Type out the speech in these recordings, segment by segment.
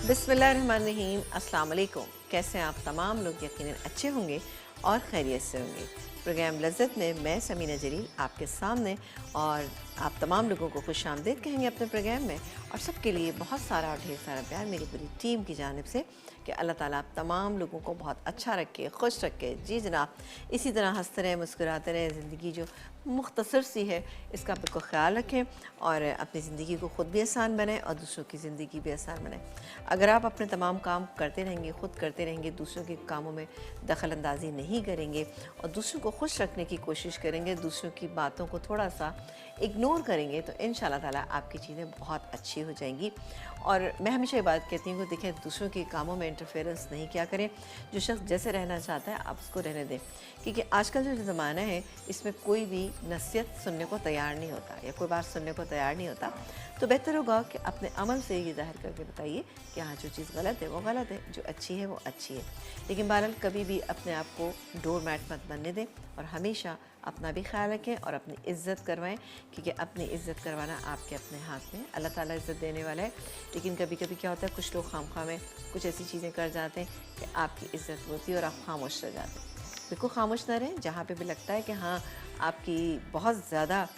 बिस्मिल्लाहिर्रहमानिर्रहीम। अस्सलाम वालेकुम। कैसे हैं आप तमाम लोग? यकीनन अच्छे होंगे और खैरियत से होंगे। प्रोग्राम लज़्ज़त में मैं समीना जलील आपके सामने और आप तमाम लोगों को खुश आमदीद कहेंगे अपने प्रोग्राम में, और सबके लिए बहुत सारा और ढेर सारा प्यार मेरी पूरी टीम की जानिब से कि अल्लाह ताला आप तमाम लोगों को बहुत अच्छा रखे, खुश रखे। जी जनाब, इसी तरह हंसते रहें, मुस्कुराते रहें। ज़िंदगी जो मुख्तसर सी है इसका बिल्कुल ख्याल रखें और अपनी ज़िंदगी को ख़ुद भी आसान बनाएं और दूसरों की ज़िंदगी भी आसान बनाएं। अगर आप अपने तमाम काम करते रहेंगे, ख़ुद करते रहेंगे, दूसरों के कामों में दखल अंदाजी नहीं करेंगे और दूसरों को खुश रखने की कोशिश करेंगे, दूसरों की बातों को थोड़ा सा इग्नोर करेंगे, तो इंशाल्लाह ताला आपकी चीज़ें बहुत अच्छी हो जाएंगी। और मैं हमेशा ये बात कहती हूँ कि देखें, दूसरों के कामों में इंटरफेरेंस नहीं किया करें। जो शख्स जैसे रहना चाहता है आप उसको रहने दें, क्योंकि आजकल जो ज़माना है इसमें कोई भी नसीहत सुनने को तैयार नहीं होता या कोई बात सुनने को तैयार नहीं होता। तो बेहतर होगा कि अपने अमल से ये ज़ाहिर करके बताइए कि हाँ, जो चीज़ गलत है वो गलत है, जो अच्छी है वो अच्छी है। लेकिन बहरहाल कभी भी अपने आप को डोर मैट मत बनने दें और हमेशा अपना भी ख्याल रखें और अपनी इज़्ज़त करवाएं, क्योंकि अपनी इज़्ज़त करवाना आपके अपने हाथ में। अल्लाह ताला इज़्ज़त देने वाला है। लेकिन कभी कभी क्या होता है, कुछ लोग खामखा में कुछ ऐसी चीज़ें कर जाते हैं कि आपकी इज़्ज़त होती है और आप खामोश रह जाते हैं। बिल्कुल खामोश ना रहें। जहाँ पे भी लगता है कि हाँ, आपकी बहुत ज़्यादा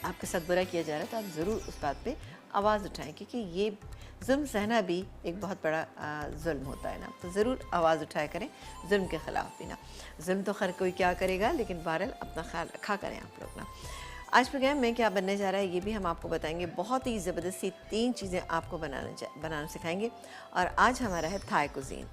आपके साथ बुरा किया जा रहा है, तो आप ज़रूर उस बात पे आवाज़ उठाएं, क्योंकि ये जुल्म सहना भी एक बहुत बड़ा जुल्म होता है ना। तो ज़रूर आवाज़ उठाया करें जुल्म के ख़िलाफ़ भी ना। जुल्म तो खैर कोई क्या करेगा, लेकिन बहरहाल अपना ख्याल रखा करें आप लोग ना। आज प्रोग्राम में क्या बनने जा रहा है ये भी हम आपको बताएंगे। बहुत ही ज़बरदस्ती 3 चीज़ें आपको बनाना सिखाएंगे। और आज हमारा है थाई कुज़ीन।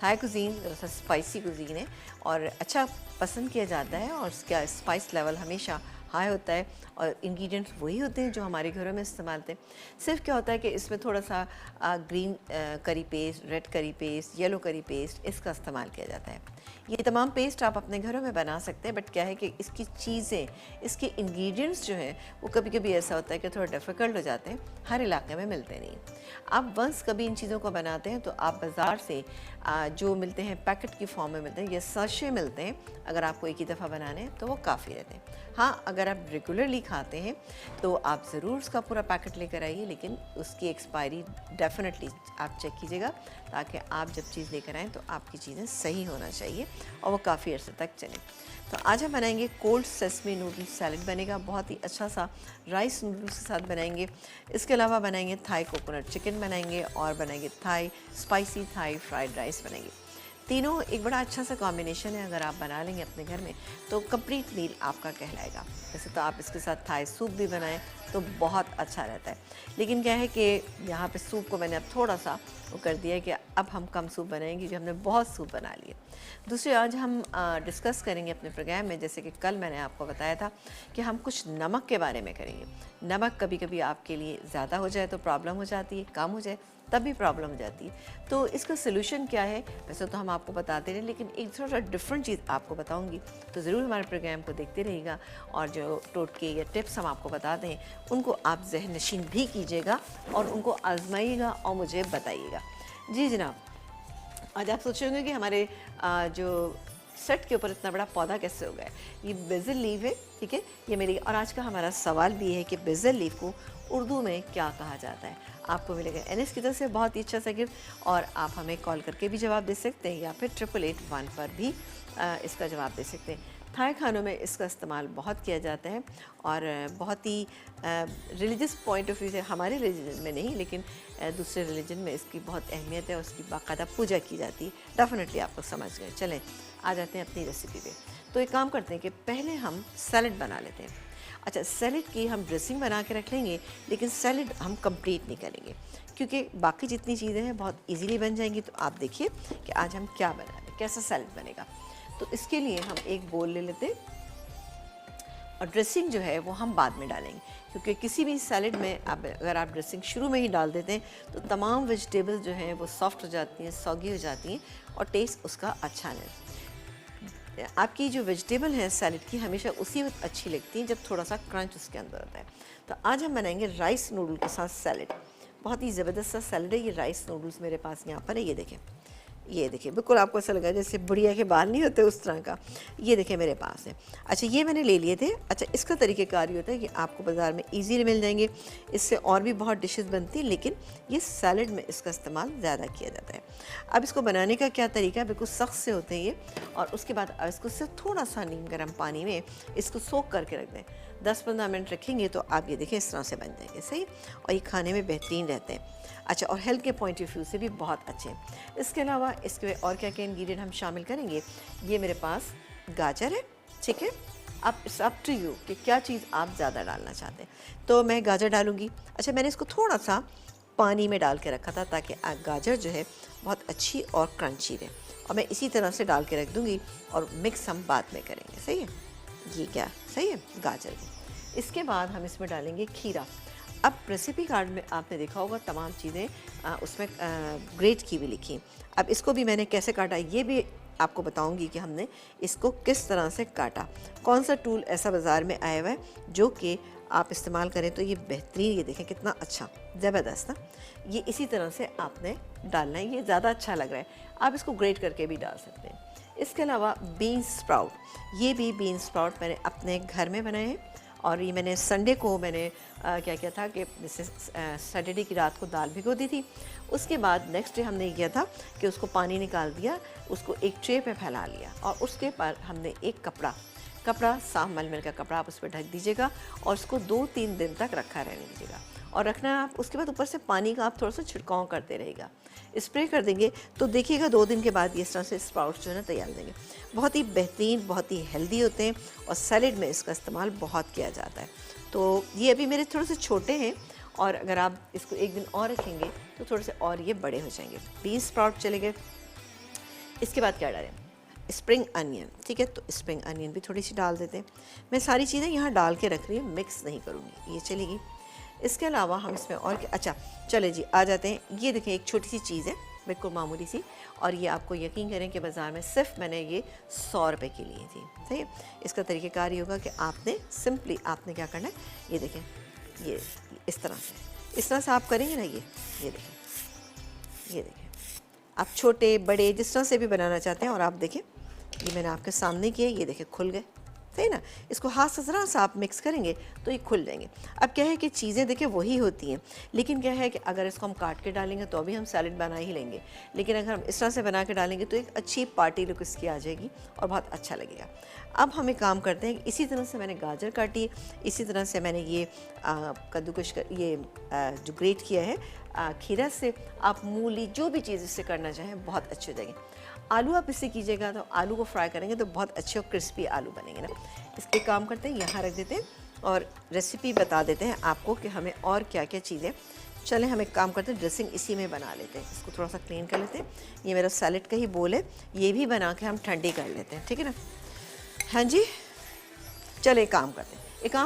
थाई कुज़ीन दरअसल स्पाइसी कुज़ीन है और अच्छा पसंद किया जाता है और उसका स्पाइस लेवल हमेशा हाई होता है और इंग्रेडिएंट्स वही होते हैं जो हमारे घरों में इस्तेमाल होते हैं। सिर्फ क्या होता है कि इसमें थोड़ा सा ग्रीन करी पेस्ट, रेड करी पेस्ट, येलो करी पेस्ट, इसका इस्तेमाल किया जाता है। ये तमाम पेस्ट आप अपने घरों में बना सकते हैं, बट क्या है कि इसकी चीज़ें, इसके इंग्रेडिएंट्स जो हैं वो कभी कभी ऐसा होता है कि थोड़ा डिफ़िकल्ट हो जाते हैं, हर इलाके में मिलते नहीं। आप वंस कभी इन चीज़ों को बनाते हैं तो आप बाज़ार से जो मिलते हैं पैकेट की फॉर्म में मिलते हैं या सैशे मिलते हैं, अगर आपको एक ही दफ़ा बनाने हैं तो वो काफ़ी रहते हैं। हाँ, अगर आप रेगुलरली खाते हैं तो आप ज़रूर उसका पूरा पैकेट लेकर आइए, लेकिन उसकी एक्सपायरी डेफिनेटली आप चेक कीजिएगा, ताकि आप जब चीज़ लेकर आएँ तो आपकी चीज़ें सही होना चाहिए और वो काफ़ी अर्से तक चलें। तो आज हम बनाएंगे कोल्ड सेसमी नूडल सैलड बनेगा, बहुत ही अच्छा सा राइस नूडल्स के साथ बनाएंगे। इसके अलावा बनाएंगे थाई कोकोनट चिकन बनाएंगे और बनाएंगे Thai spicy Thai fried rice बनाएंगे। तीनों एक बड़ा अच्छा सा कॉम्बिनेशन है। अगर आप बना लेंगे अपने घर में तो कंप्लीट मील आपका कहलाएगा। वैसे तो आप इसके साथ थाई सूप भी बनाएं तो बहुत अच्छा रहता है, लेकिन क्या है कि यहाँ पे सूप को मैंने अब थोड़ा सा वो कर दिया है कि अब हम कम सूप बनाएंगे, क्योंकि हमने बहुत सूप बना लिए। दूसरी आज हम डिस्कस करेंगे अपने प्रोग्राम में, जैसे कि कल मैंने आपको बताया था कि हम कुछ नमक के बारे में करेंगे। नमक कभी कभी आपके लिए ज़्यादा हो जाए तो प्रॉब्लम हो जाती है, कम हो जाए तब भी प्रॉब्लम हो जाती है। तो इसका सलूशन क्या है, वैसे तो हम आपको बताते रहे, लेकिन एक थोड़ा सा डिफरेंट चीज़ आपको बताऊंगी। तो ज़रूर हमारे प्रोग्राम को देखते रहिएगा और जो टोटके या टिप्स हम आपको बताते हैं उनको आप ज़हन नशीन भी कीजिएगा और उनको आजमाइएगा और मुझे बताइएगा। जी जनाब, आज आप सोचेंगे कि हमारे जो सेट के ऊपर इतना बड़ा पौधा कैसे हो गया। ये बेज़ल लीव है, ठीक है, ये मेरी। और आज का हमारा सवाल भी है कि बेज़ल लीव को उर्दू में क्या कहा जाता है। आपको मिलेगा एनएस की तरफ से बहुत ही अच्छा सा गिफ्ट, और आप हमें कॉल करके भी जवाब दे सकते हैं या फिर 888 पर भी इसका जवाब दे सकते हैं। थाई खानों में इसका इस्तेमाल बहुत किया जाता है और बहुत ही रिलीजियस पॉइंट ऑफ व्यू से, हमारे रिलीजन में नहीं लेकिन दूसरे रिलीजन में इसकी बहुत अहमियत है और उसकी बाकायदा पूजा की जाती है। डेफिनेटली आप लोग समझ गए। चलें आ जाते हैं अपनी रेसिपी पे। तो एक काम करते हैं कि पहले हम सैलड बना लेते हैं। अच्छा, सैलड की हम ड्रेसिंग बना के रख लेंगे, लेकिन सैलड हम कंप्लीट नहीं करेंगे, क्योंकि बाकी जितनी चीज़ें हैं बहुत इजीली बन जाएंगी। तो आप देखिए कि आज हम क्या बना रहे हैं, कैसा सैलड बनेगा। तो इसके लिए हम एक बोल ले लेते हैं और ड्रेसिंग जो है वो हम बाद में डालेंगे, क्योंकि किसी भी सैलड में अगर आप ड्रेसिंग शुरू में ही डाल देते हैं तो तमाम वेजिटेबल्स जो हैं वो सॉफ्ट हो जाती हैं, सॉगी हो जाती हैं और टेस्ट उसका अच्छा नहीं। आपकी जो वेजिटेबल है सैलड की हमेशा उसी वक्त अच्छी लगती है जब थोड़ा सा क्रंच उसके अंदर होता है। तो आज हम बनाएंगे राइस नूडल के साथ सैलड। बहुत ही ज़बरदस्त सा सैलड है ये। राइस नूडल्स मेरे पास यहाँ पर है, ये देखें। ये देखिए बिल्कुल आपको ऐसा लगा जैसे बुढ़िया के बाल नहीं होते उस तरह का। ये देखिए मेरे पास है। अच्छा ये मैंने ले लिए थे। अच्छा इसका तरीक़ेकार ये होता है कि आपको बाज़ार में ईज़िली मिल जाएंगे। इससे और भी बहुत डिशेस बनती हैं, लेकिन ये सैलड में इसका इस्तेमाल ज़्यादा किया जाता है। अब इसको बनाने का क्या तरीका है, बिल्कुल सख्त से होते हैं ये। और उसके बाद इसको सिर्फ थोड़ा सा नीम गर्म पानी में इसको सोख करके रख दें। 10-15 मिनट रखेंगे तो आप ये देखें इस तरह से बन जाएंगे, सही। और ये खाने में बेहतरीन रहते हैं। अच्छा और हेल्थ के पॉइंट ऑफ व्यू से भी बहुत अच्छे हैं। इसके अलावा इसके और क्या क्या इंग्रेडिएंट हम शामिल करेंगे, ये मेरे पास गाजर है, ठीक है। अब इट्स अप टू यू कि क्या चीज़ आप ज़्यादा डालना चाहते हैं। तो मैं गाजर डालूँगी। अच्छा मैंने इसको थोड़ा सा पानी में डाल के रखा था ताकि गाजर जो है बहुत अच्छी और क्रंची रहे, और मैं इसी तरह से डाल के रख दूँगी और मिक्स हम बाद में करेंगे, सही है। ये क्या सही है, गाजर की। इसके बाद हम इसमें डालेंगे खीरा। अब रेसिपी कार्ड में आपने देखा होगा तमाम चीज़ें उसमें ग्रेट की भी लिखी। अब इसको भी मैंने कैसे काटा ये भी आपको बताऊंगी कि हमने इसको किस तरह से काटा। कौन सा टूल ऐसा बाज़ार में आया हुआ है जो कि आप इस्तेमाल करें तो ये बेहतरीन, ये देखें कितना अच्छा ज़बरदस्त ना। ये इसी तरह से आपने डालना है, ये ज़्यादा अच्छा लग रहा है। आप इसको ग्रेट करके भी डाल सकते हैं। इसके अलावा बीन्स स्प्राउट, ये भी बीन्स स्प्राउट मैंने अपने घर में बनाए हैं। और ये मैंने संडे को मैंने क्या किया था कि जैसे सैटरडे की रात को दाल भिगो दी थी, उसके बाद नेक्स्ट डे हमने किया था कि उसको पानी निकाल दिया, उसको एक ट्रे पे फैला लिया, और उसके बाद हमने एक कपड़ा साफ मलमल का कपड़ा आप उस पर ढक दीजिएगा और उसको 2-3 दिन तक रखा रहने दीजिएगा। और रखना है आप, उसके बाद ऊपर से पानी का आप थोड़ा सा छिड़काव करते रहेगा, स्प्रे कर देंगे तो देखिएगा 2 दिन के बाद ये इस तरह से स्प्राउट्स जो है ना तैयार देंगे। बहुत ही बेहतरीन, बहुत ही हेल्दी होते हैं और सैलेड में इसका इस्तेमाल बहुत किया जाता है। तो ये अभी मेरे थोड़े से छोटे हैं, और अगर आप इसको एक दिन और रखेंगे तो थोड़े से और ये बड़े हो जाएंगे। बीन्स स्प्राउट चले गए। इसके बाद क्या डालें, स्प्रिंग अनियन, ठीक है। तो स्प्रिंग अनियन भी थोड़ी सी डाल देते हैं। मैं सारी चीज़ें यहाँ डाल के रख रही हूँ, मिक्स नहीं करूँगी, ये चलेगी। इसके अलावा हम इसमें और क्या, अच्छा चले जी आ जाते हैं। ये देखें एक छोटी सी चीज़ है, बिल्कुल मामूली सी, और ये आपको यकीन करें कि बाज़ार में सिर्फ मैंने ये 100 रुपये की ली थी, सही है। इसका तरीक़ेकार ये होगा कि आपने सिंपली आपने क्या करना है, ये देखें ये इस तरह से आप करेंगे ना, ये देखें आप छोटे बड़े जिस तरह से भी बनाना चाहते हैं। और आप देखें ये मैंने आपके सामने किए, ये देखें खुल गए, सही ना। इसको हाथ से ज़रा सा आप मिक्स करेंगे तो ये खुल जाएंगे। अब क्या है कि चीज़ें देखिए वही होती हैं, लेकिन क्या है कि अगर इसको हम काट के डालेंगे तो अभी हम सैलेड बना ही लेंगे, लेकिन अगर हम इस तरह से बना के डालेंगे तो एक अच्छी पार्टी लुक इसकी आ जाएगी और बहुत अच्छा लगेगा। अब हम एक काम करते हैं, इसी तरह से मैंने गाजर काटी, इसी तरह से मैंने ये कद्दूकश ये जो ग्रेट किया है खीरा से, आप मूली जो भी चीज़ इससे करना चाहें बहुत अच्छे हो जाएंगे। आलू आप इससे कीजिएगा तो आलू को फ्राई करेंगे तो बहुत अच्छे और क्रिस्पी आलू बनेंगे ना। इसके काम करते हैं, यहाँ रख देते हैं और रेसिपी बता देते हैं आपको कि हमें और क्या क्या चीज़ें। चलें हम एक काम करते हैं, ड्रेसिंग इसी में बना लेते हैं। इसको थोड़ा सा क्लीन कर लेते हैं। ये मेरा सैलेड का ही बोल है, ये भी बना के हम ठंडी कर लेते हैं, ठीक है ना। हाँ जी चले एक काम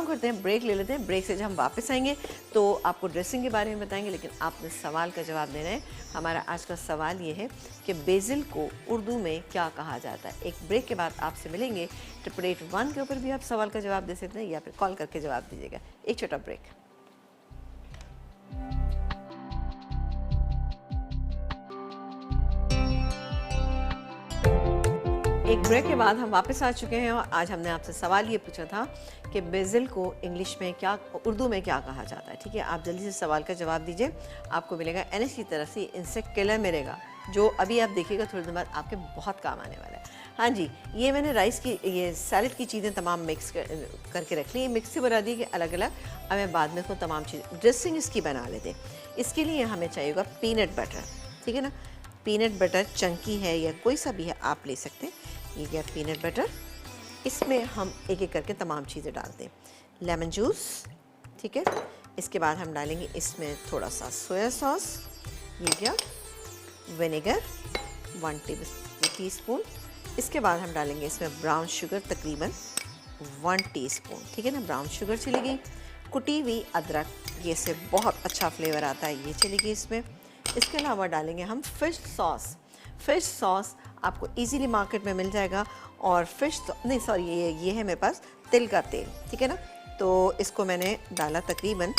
करते हैं ब्रेक ले लेते हैं। ब्रेक से जब हम वापस आएंगे तो आपको ड्रेसिंग के बारे में बताएंगे, लेकिन आपने सवाल का जवाब देना है। हमारा आज का सवाल ये है कि बेसिल को उर्दू में क्या कहा जाता है। एक ब्रेक के बाद आपसे मिलेंगे। 888-1 के ऊपर भी आप सवाल का जवाब दे सकते हैं या फिर कॉल करके जवाब दीजिएगा। एक छोटा ब्रेक। एक ब्रेक के बाद हम वापस आ चुके हैं और आज हमने आपसे सवाल ये पूछा था कि बेसिल को इंग्लिश में क्या, उर्दू में क्या कहा जाता है। ठीक है, आप जल्दी से सवाल का जवाब दीजिए। आपको मिलेगा एनएस की तरफ से इंसेक्ट किलर मिलेगा, जो अभी आप देखिएगा थोड़ी देर बाद आपके बहुत काम आने वाला है। हाँ जी, ये मैंने राइस की ये सैलड की चीज़ें तमाम मिक्स करके रख ली, मिक्स से बना दी कि अलग अलग। अब मैं बाद में इसको तमाम चीज़ें ड्रेसिंग इसकी बना लेते हैं। इसके लिए हमें चाहिए होगा पीनट बटर, ठीक है ना। पीनट बटर चंकी है या कोई सा भी है आप ले सकते हैं। ये गया पीनट बटर। इसमें हम एक एक करके तमाम चीज़ें डालते हैं। लेमन जूस, ठीक है। इसके बाद हम डालेंगे इसमें थोड़ा सा सोया सॉस, ये गया विनेगर 1 टीस्पून। इसके बाद हम डालेंगे इसमें ब्राउन शुगर तकरीबन 1 टीस्पून, ठीक है ना। ब्राउन शुगर चली गई। कुटी हुई अदरक, ये से बहुत अच्छा फ्लेवर आता है, ये चली गई इसमें। इसके अलावा डालेंगे हम फ़िश सॉस। फ़िश सॉस आपको इजीली मार्केट में मिल जाएगा। और फिश नहीं सॉरी, ये है मेरे पास तिल का तेल, ठीक है ना। तो इसको मैंने डाला तकरीबन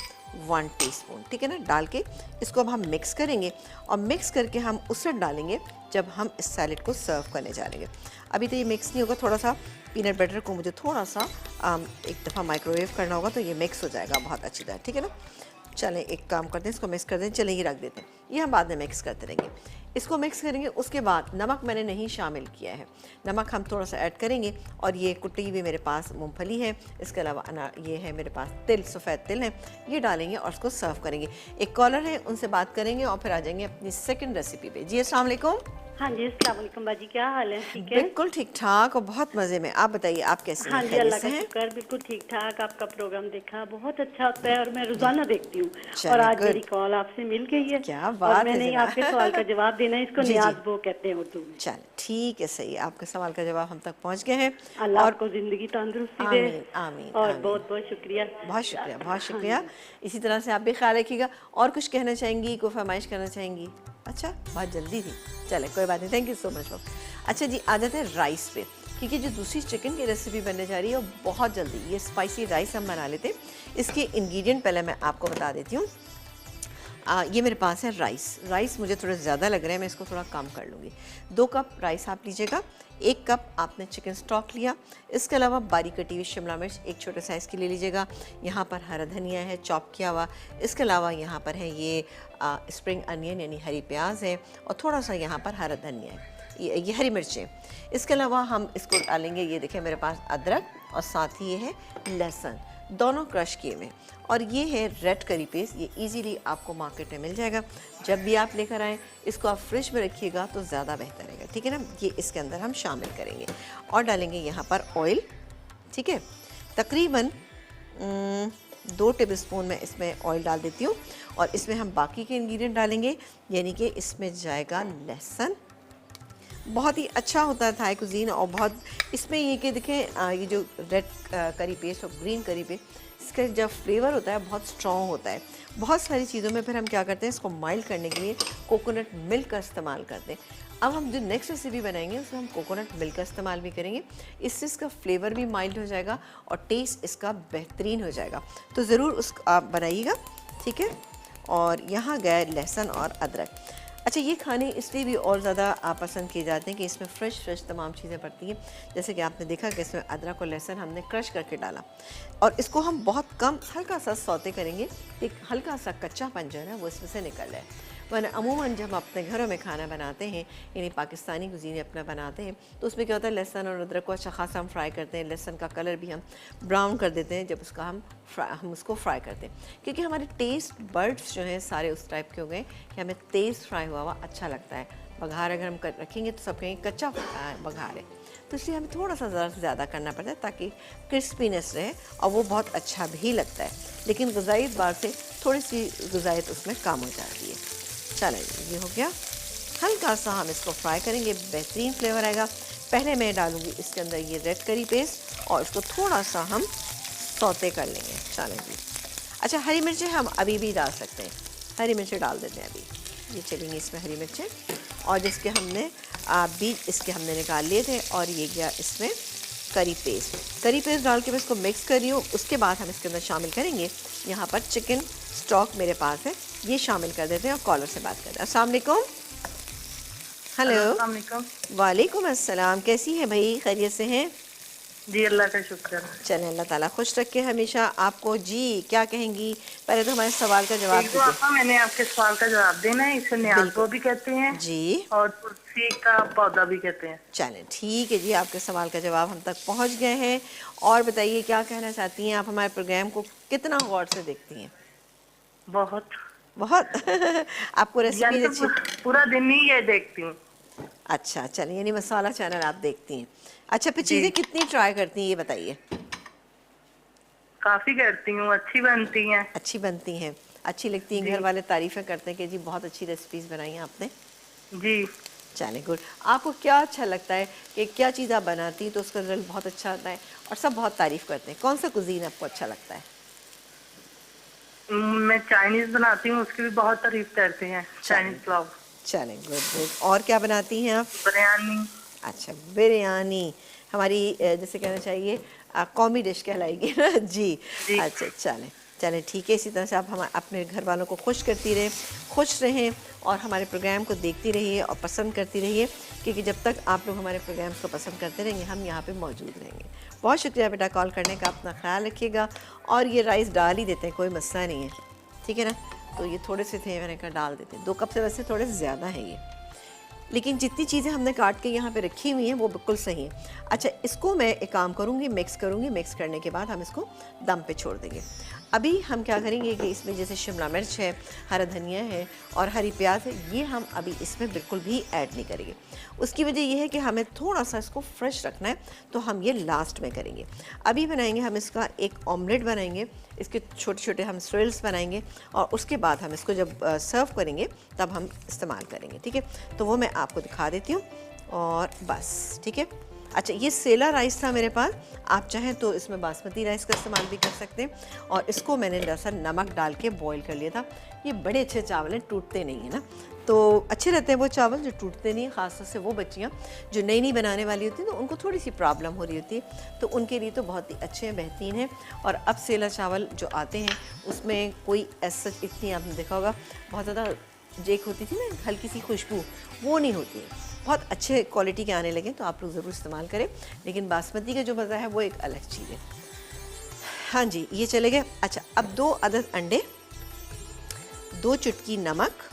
1 टीस्पून, ठीक है ना, डाल के इसको अब हम मिक्स करेंगे और मिक्स करके हम उस वक्त डालेंगे जब हम इस सैलेड को सर्व करने जा रहे हैं। अभी तो ये मिक्स नहीं होगा, थोड़ा सा पीनट बटर को मुझे थोड़ा सा एक दफ़ा माइक्रोवेव करना होगा तो ये मिक्स हो जाएगा बहुत अच्छी तरह, ठीक है ना। चलें एक काम करते हैं, इसको मिक्स कर दें, चलें ये रख देते हैं, ये हम बाद में मिक्स करते रहेंगे। इसको मिक्स करेंगे, उसके बाद नमक मैंने नहीं शामिल किया है, नमक हम थोड़ा सा ऐड करेंगे। और ये कुटी हुई मेरे पास मूंगफली है, इसके अलावा ये है मेरे पास तिल, सफ़ेद तिल है, ये डालेंगे और उसको सर्व करेंगे। एक कॉलर है, उनसे बात करेंगे और फिर आ जाएंगे अपनी सेकंड रेसिपी पे। जी अस्सलाम वालेकुम। हाँ जी, अस्सलाम वालेकुम बाजी, क्या हाल है? ठीक है, बिल्कुल ठीक ठाक और बहुत मज़े में। आप बताइए आप कैसे हैं? हाँ जी, अल्लाह का शुक्र, बिल्कुल ठीक ठाक। आपका प्रोग्राम देखा, बहुत अच्छा होता है और मैं रोजाना देखती हूँ। और आज मेरी कॉल आपसे मिल गई है, क्या बात और मैंने आपके सवाल का जवाब देना है। इसको नियाज वो कहते हैं उर्दू में। चल ठीक है, सही, आपके सवाल का जवाब हम तक पहुँच गए हैं। अल्लाह और आपको जिंदगी तंदुरुस्ती दे। आमीन आमीन और आमीन। बहुत बहुत शुक्रिया, बहुत शुक्रिया, बहुत शुक्रिया। इसी तरह से आप भी ख्याल रखिएगा। और कुछ कहना चाहेंगी, कोई फरमाइश करना चाहेंगी? अच्छा, बहुत जल्दी थी, चले कोई बात नहीं, थैंक यू सो मच। अच्छा जी, आ जाते हैं राइस पे, क्योंकि जो दूसरी चिकन की रेसिपी बनने जा रही है वो बहुत जल्दी, ये स्पाइसी राइस हम बना लेते हैं। इसके इंग्रेडिएंट पहले मैं आपको बता देती हूँ। ये मेरे पास है राइस मुझे थोड़ा ज़्यादा लग रहा है, मैं इसको थोड़ा कम कर लूँगी। 2 कप राइस आप लीजिएगा, 1 कप आपने चिकन स्टॉक लिया, इसके अलावा बारीक कटी हुई शिमला मिर्च एक छोटे साइज़ की ले लीजिएगा। यहाँ पर हरा धनिया है चॉप किया हुआ, इसके अलावा यहाँ पर है ये स्प्रिंग अनियन यानी हरी प्याज है, और थोड़ा सा यहाँ पर हरा धनिया है, ये हरी मिर्चें। इसके अलावा हम इसको डालेंगे, ये देखें मेरे पास अदरक, और साथ ही ये है लहसुन, दोनों क्रश किए हुए। और ये है रेड करी पेस्ट, ये इजीली आपको मार्केट में मिल जाएगा। जब भी आप लेकर आएँ इसको आप फ्रिज में रखिएगा तो ज़्यादा बेहतर रहेगा, ठीक है ना। ये इसके अंदर हम शामिल करेंगे और डालेंगे यहाँ पर ऑयल, ठीक है, तकरीबन 2 टेबलस्पून मैं इसमें ऑयल डाल देती हूँ। और इसमें हम बाकी के इंग्रेडिएंट डालेंगे, यानी कि इसमें जाएगा लहसुन, बहुत ही अच्छा होता है थाई कुजीन। और बहुत इसमें ये कि देखें ये जो रेड करी पेस्ट और ग्रीन करी पेस्ट, इसका जब फ्लेवर होता है बहुत स्ट्रॉन्ग होता है। बहुत सारी चीज़ों में फिर हम क्या करते हैं, इसको माइल्ड करने के लिए कोकोनट मिल्क का इस्तेमाल करते हैं। अब हम जो नेक्स्ट रेसिपी बनाएंगे उसमें हम कोकोनट मिल्क का इस्तेमाल भी करेंगे, इससे इसका फ्लेवर भी माइल्ड हो जाएगा और टेस्ट इसका बेहतरीन हो जाएगा। तो ज़रूर उस आप बनाइएगा, ठीक है। और यहाँ गए लहसुन और अदरक। अच्छा, ये खाने इसलिए भी और ज़्यादा पसंद किए जाते हैं कि इसमें फ्रेश तमाम चीज़ें पड़ती हैं। जैसे कि आपने देखा कि इसमें अदरक और लहसुन हमने क्रश करके डाला, और इसको हम बहुत कम हल्का सा सौते करेंगे, एक हल्का सा कच्चापन जो है ना वो इसमें से निकल जाए। वरना अमूमन जब हम अपने घरों में खाना बनाते हैं, यानी पाकिस्तानी कुज़ीन अपना बनाते हैं, तो उसमें क्या होता है, लहसुन और अदरक को अच्छा खासा हम फ्राई करते हैं, लहसुन का कलर भी हम ब्राउन कर देते हैं जब उसका हम उसको फ्राई करते हैं, क्योंकि हमारे टेस्ट बर्ड्स जो हैं सारे उस टाइप के हो गए कि हमें तेज़ फ्राई हुआ हुआ अच्छा लगता है। बघार अगर हम रखेंगे तो सब कहेंगे कच्चा बघार है, तो इसलिए हमें थोड़ा सा ज़्यादा से ज़्यादा करना पड़ता है ताकि क्रिस्पीनेस रहे और वो बहुत अच्छा भी लगता है। लेकिन ग़िज़ाई एतबार से थोड़ी सी ग़िज़ाइत उसमें कम हो जाती है। चलें, ये हो गया, हल्का सा हम इसको फ्राई करेंगे, बेहतरीन फ्लेवर आएगा। पहले मैं डालूँगी इसके अंदर ये रेड करी पेस्ट और इसको थोड़ा सा हम सौते कर लेंगे। चलें जी। अच्छा, हरी मिर्चें हम अभी भी डाल सकते हैं, हरी मिर्चें डाल देते हैं अभी, ये चलेंगी इसमें हरी मिर्चें। और जिसके हमने बीज इसके हमने निकाल लिए थे, और ये गया इसमें करी पेस्ट डाल के मैं इसको मिक्स कर रही हूँ। उसके बाद हम इसके अंदर शामिल करेंगे, यहाँ पर चिकन स्टॉक मेरे पास है, ये शामिल कर देते हैं और कॉलर से बात करते हैं। अस्सलाम वालेकुम। हेलो, वालेकुम अस्सलाम, कैसी हैं भाई, खैरियत से हैं? जी अल्लाह का शुक्र। चलें, अल्लाह ताला खुश रखे हमेशा आपको। जी क्या कहेंगी, पहले तो हमारे सवाल का जवाब दीजिए। मैंने आपके सवाल का जवाब देना है, इसे न्याज़ो भी कहते हैं जी, और तुलसी का पौधा भी कहते हैं। चलें ठीक है जी, आपके सवाल का जवाब हम तक पहुंच गए हैं। और बताइए क्या कहना चाहती हैं आप, हमारे प्रोग्राम को कितना गौर से देखती हैं? बहुत आपको रेसिपी अच्छी? पूरा दिन ही ये देखती हूँ। अच्छा, चलिए, यानी मसाला चैनल आप देखती हैं। अच्छा, फिर चीज़ें कितनी ट्राई करती हैं ये बताइए? काफी करती हूँ, अच्छी बनती हैं। अच्छी बनती हैं, अच्छी लगती हैं, घर वाले तारीफ़ें करते हैं कि जी बहुत अच्छी रेसिपीज़ बनाई हैं आपने। जी चले, गुड। आपको क्या अच्छा लगता है कि क्या चीज़ आप बनाती तो उसका रिजल्ट बहुत अच्छा आता है और सब बहुत तारीफ़ करते हैं? कौन सा कुजीन आपको अच्छा लगता है? मैं चाइनीज बनाती हूँ, उसकी भी बहुत तारीफ करते हैं, चाइनीज पुलाव। चलें, गुड। और क्या बनाती हैं आप? बिरयानी। अच्छा, बिरयानी हमारी जैसे कहना चाहिए कौमी डिश कहलाएगी ना। जी, अच्छा, चलें चलें ठीक है, इसी तरह से आप हम अपने घर वालों को खुश करती रहें, खुश रहें और हमारे प्रोग्राम को देखती रहिए और पसंद करती रहिए, क्योंकि जब तक आप लोग हमारे प्रोग्राम्स को पसंद करते रहेंगे हम यहाँ पे मौजूद रहेंगे। बहुत शुक्रिया बेटा कॉल करने का, अपना ख्याल रखिएगा। और ये राइस डाल ही देते हैं, कोई मसला नहीं है, ठीक है ना। तो ये थोड़े से थे, मैंने कहा डाल देते हैं, 2 कप से वैसे थोड़े से ज़्यादा है ये, लेकिन जितनी चीज़ें हमने काट के यहाँ पे रखी हुई हैं वो बिल्कुल सही है। अच्छा, इसको मैं एक काम करूँगी, मिक्स करूँगी, मिक्स करने के बाद हम इसको दम पे छोड़ देंगे। अभी हम क्या करेंगे कि इसमें जैसे शिमला मिर्च है, हरा धनिया है और हरी प्याज है, ये हम अभी इसमें बिल्कुल भी ऐड नहीं करेंगे। उसकी वजह यह है कि हमें थोड़ा सा इसको फ्रेश रखना है, तो हम ये लास्ट में करेंगे। अभी बनाएंगे हम इसका एक ऑमलेट बनाएंगे, इसके छोटे छोटे हम स्वेल्स बनाएंगे और उसके बाद हम इसको जब सर्व करेंगे तब हम इस्तेमाल करेंगे, ठीक है। तो वो मैं आपको दिखा देती हूँ और बस, ठीक है। अच्छा, ये सेला राइस था मेरे पास, आप चाहें तो इसमें बासमती राइस का इस्तेमाल भी कर सकते हैं। और इसको मैंने दरअसल नमक डाल के बॉईल कर लिया था। ये बड़े अच्छे चावल हैं, टूटते नहीं हैं ना, तो अच्छे रहते हैं वो चावल जो टूटते नहीं हैं। ख़ासतौर से वो बच्चियाँ जो नई नई बनाने वाली होती हैं तो उनको थोड़ी सी प्रॉब्लम हो रही होती है, तो उनके लिए तो बहुत ही अच्छे हैं, बेहतरीन हैं। और अब सेला चावल जो आते हैं उसमें कोई ऐसा इतनी, आपने देखा होगा बहुत ज़्यादा जेक होती थी ना, हल्की सी खुशबू, वो नहीं होती है, बहुत अच्छे क्वालिटी के आने लगे, तो आप लोग ज़रूर इस्तेमाल करें। लेकिन बासमती का जो मज़ा है वो एक अलग चीज़ है। हाँ जी, ये चले गए। अच्छा, अब 2 अदद अंडे, 2 चुटकी नमक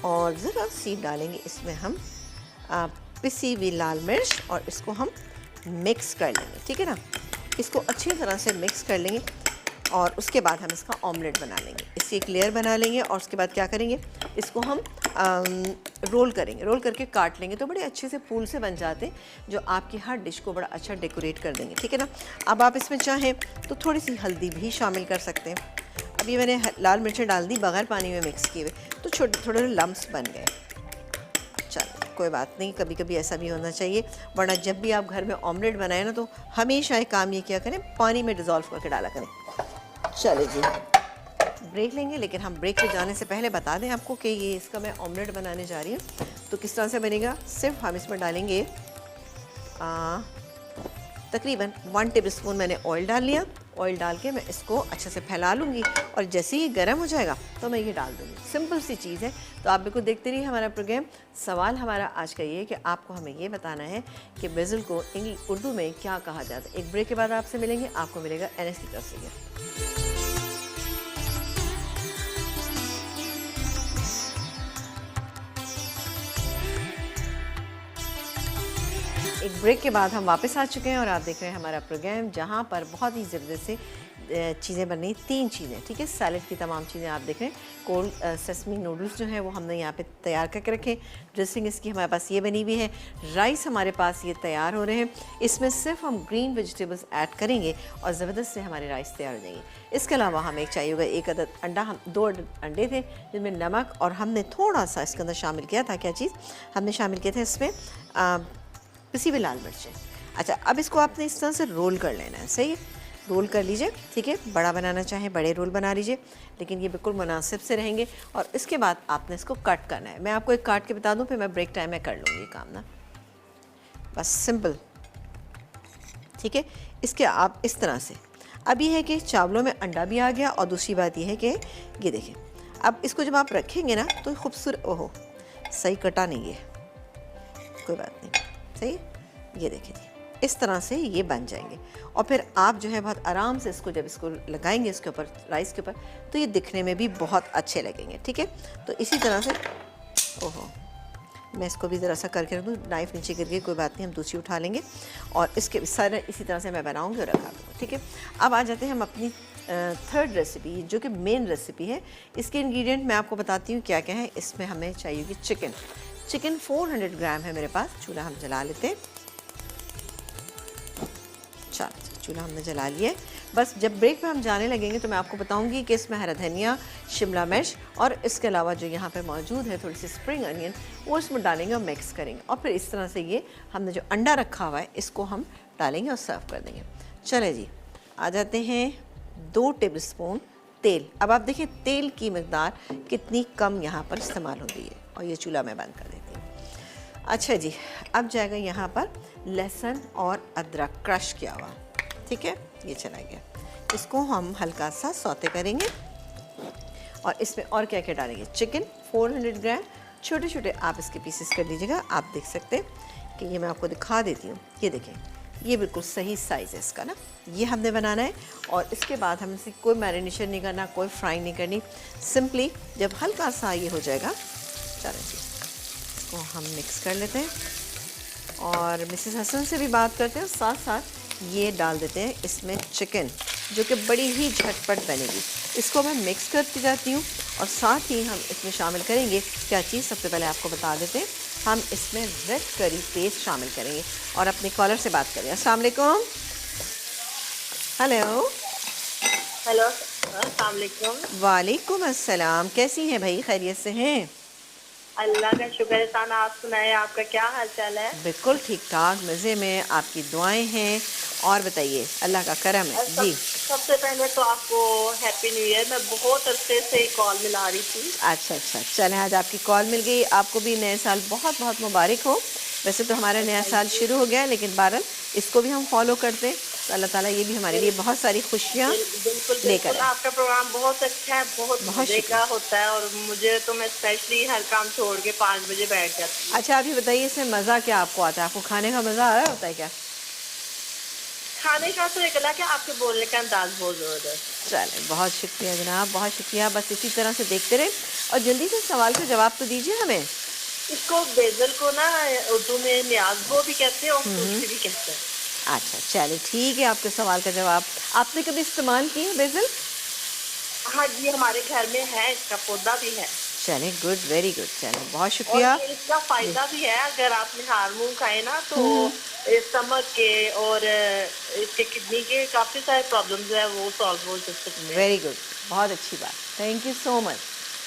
और ज़रा सी डालेंगे इसमें हम पिसी हुई लाल मिर्च और इसको हम मिक्स कर लेंगे, ठीक है ना। इसको अच्छी तरह से मिक्स कर लेंगे और उसके बाद हम इसका ऑमलेट बना लेंगे। इसकी एक लेयर बना लेंगे और उसके बाद क्या करेंगे, इसको हम रोल करेंगे, रोल करके काट लेंगे, तो बड़े अच्छे से फूल से बन जाते हैं, जो आपकी हर डिश को बड़ा अच्छा डेकोरेट कर देंगे, ठीक है ना। अब आप इसमें चाहें तो थोड़ी सी हल्दी भी शामिल कर सकते हैं। अभी मैंने लाल मिर्चें डाल दी बगैर पानी में मिक्स किए हुए, तो छोटे थोड़े लम्स बन गए। चलो कोई बात नहीं, कभी कभी ऐसा भी होना चाहिए, वरना जब भी आप घर में ऑमलेट बनाए ना तो हमेशा एक काम ये किया करें, पानी में डिज़ोल्व करके डाला करें। चले जी, ब्रेक लेंगे, लेकिन हम ब्रेक पे जाने से पहले बता दें आपको कि ये इसका मैं ऑमलेट बनाने जा रही हूँ। तो किस तरह से बनेगा, सिर्फ हम इसमें डालेंगे तकरीबन 1 टेबलस्पून मैंने ऑयल डाल लिया। ऑयल डाल के मैं इसको अच्छे से फैला लूँगी और जैसे ही गर्म हो जाएगा तो मैं ये डाल दूँगी। सिंपल सी चीज़ है, तो आप बिल्कुल देखते रहिए हमारा प्रोग्राम। सवाल हमारा आज का ये है कि आपको हमें ये बताना है कि बेज़ल को उर्दू में क्या कहा जाता है। एक ब्रेक के बाद आपसे मिलेंगे, आपको मिलेगा NS की तरफ से। एक ब्रेक के बाद हम वापस आ चुके हैं और आप देख रहे हैं हमारा प्रोग्राम, जहां पर बहुत ही ज़बरदस्त से चीज़ें बन रही, 3 चीज़ें, ठीक है। सैलेड की तमाम चीज़ें आप देख रहे हैं। कोल्ड सेसमी नूडल्स जो हैं वो हमने यहाँ पे तैयार करके रखे। ड्रेसिंग इसकी हमारे पास ये बनी हुई है। राइस हमारे पास ये तैयार हो रहे हैं। इसमें सिर्फ हम ग्रीन वेजिटेबल्स ऐड करेंगे और ज़बरदस्त से हमारे राइस तैयार हो जाएंगे। इसके अलावा हमें एक चाहिए होगा 1 अदद अंडा। हम 2 अंडे थे जिनमें नमक और हमने थोड़ा सा इसके अंदर शामिल किया था, क्या चीज़ हमने शामिल किया था इसमें, पिसी हुई लाल मिर्चें। अच्छा, अब इसको आपने इस तरह से रोल कर लेना है, सही है, रोल कर लीजिए, ठीक है। बड़ा बनाना चाहें बड़े रोल बना लीजिए, लेकिन ये बिल्कुल मुनासिब से रहेंगे। और इसके बाद आपने इसको कट करना है। मैं आपको एक काट के बता दूं, फिर मैं ब्रेक टाइम में कर लूँगी ये काम ना, बस सिंपल, ठीक है। इसके आप इस तरह से, अब ये है कि चावलों में अंडा भी आ गया और दूसरी बात ये है कि ये देखें, अब इसको जब आप रखेंगे ना तो खूबसूरत, ओहो सही कटा नहीं है, कोई बात नहीं, सही, ये देखिए इस तरह से ये बन जाएंगे। और फिर आप जो है बहुत आराम से इसको जब इसको लगाएंगे इसके ऊपर, राइस के ऊपर, तो ये दिखने में भी बहुत अच्छे लगेंगे, ठीक है। तो इसी तरह से, ओहो मैं इसको भी ज़रा सा करके रख दूँ, नाइफ नीचे गिर गई, कोई बात नहीं, हम दूसरी उठा लेंगे और इसके सारा इसी तरह से मैं बनाऊँगी और रखा दूँगा, ठीक है। अब आ जाते हैं हम अपनी 3rd रेसिपी, जो कि मेन रेसिपी है। इसके इंग्रेडिएंट मैं आपको बताती हूँ क्या क्या है। इसमें हमें चाहिए कि चिकन 400 ग्राम है मेरे पास। चूल्हा हम जला लेते हैं, चलो चूल्हा हमने जला लिया है। बस जब ब्रेक पे हम जाने लगेंगे तो मैं आपको बताऊंगी कि इसमें हरा धनिया, शिमला मिर्च और इसके अलावा जो यहाँ पे मौजूद है थोड़ी सी स्प्रिंग अनियन, वो इसमें डालेंगे और मिक्स करेंगे। और फिर इस तरह से ये हमने जो अंडा रखा हुआ है इसको हम डालेंगे और सर्व कर देंगे। चले जी, आ जाते हैं 2 टेबलस्पून तेल। अब आप देखिए तेल की मकदार कितनी कम यहाँ पर इस्तेमाल होती है। और ये चूल्हा मैं बंद कर देती हूँ। अच्छा जी, अब जाएगा यहाँ पर लहसुन और अदरक क्रश किया हुआ, ठीक है, ये चला गया। इसको हम हल्का सा सौते करेंगे और इसमें और क्या क्या डालेंगे। चिकन 400 ग्राम, छोटे छोटे आप इसके पीसेस कर लीजिएगा। आप देख सकते हैं कि ये मैं आपको दिखा देती हूँ। ये देखें, ये बिल्कुल सही साइज़ है इसका ना। ये हमने बनाना है और इसके बाद हम इसे कोई मैरिनेशन नहीं करना, कोई फ्राई नहीं करनी। सिंपली जब हल्का सा ये हो जाएगा, चलें जी इसको हम मिक्स कर लेते हैं और मिसेस हसन से भी बात करते हैं। साथ साथ ये डाल देते हैं इसमें चिकन, जो कि बड़ी ही झटपट बनेगी। इसको मैं मिक्स करती जाती हूँ और साथ ही हम इसमें शामिल करेंगे क्या चीज़। सबसे पहले आपको बता देते हैं, हम इसमें रेड करी पेस्ट शामिल करेंगे। और अपने कॉलर से बात करें। अस्सलाम वालेकुम। हेलो। हेलो, अस्सलाम वालेकुम। वालेकुम अस्सलाम। कैसी हैं भाई, खैरियत से हैं? अल्लाह का शुक्र एहसान, आप सुनाए, आपका क्या हाल चाल है? बिल्कुल ठीक ठाक, मज़े में। आपकी दुआएं हैं और बताइए, अल्लाह का करम है जी। सबसे पहले तो आपको हैप्पी न्यू ईयर। मैं बहुत अरसे से कॉल मिला रही थी। अच्छा अच्छा, चलें आज आपकी कॉल मिल गई। आपको भी नए साल बहुत बहुत मुबारक हो। वैसे तो हमारा नया साल शुरू हो गया है, लेकिन बहरहाल इसको भी हम फॉलो करते हैं तो अल्लाह ताला ये भी हमारे लिए बहुत सारी खुशियाँ लेकर आए। आपका प्रोग्राम बहुत अच्छा है, बहुत मजे का होता है और मुझे तो मैं स्पेशली हर काम छोड़ के 5 बजे बैठ जाती हूँ। अच्छा, अभी बताइए इसमें मज़ा क्या आपको आता है? आपको खाने का मज़ा आ रहा होता है क्या? खाने का तो एक अलग है, आपके बोलने का अंदाज बहुत ज़बरदस्त। चलें, बहुत शुक्रिया जनाब, बहुत शुक्रिया। बस इसी तरह से देखते रहे और जल्दी से सवाल का जवाब तो दीजिए हमें। इसको बेजल को ना उर्दू में न्याज़बो भी कहते हैं और सूखी भी कहते हैं। अच्छा चलिए ठीक है, आपके सवाल का जवाब। आपने कभी इस्तेमाल की है बेजल? हाँ जी, हमारे घर में है, इसका पौधा भी है। चलें, गुड, वेरी गुड। चलें, बहुत शुक्रिया। और इसका फायदा भी है, अगर आपने हार्मोन खाए ना तो स्टमक के और इसके किडनी के काफी सारे प्रॉब्लम्स है वो सॉल्व हो सकते हैं। वेरी गुड, बहुत अच्छी बात, थैंक यू सो मच।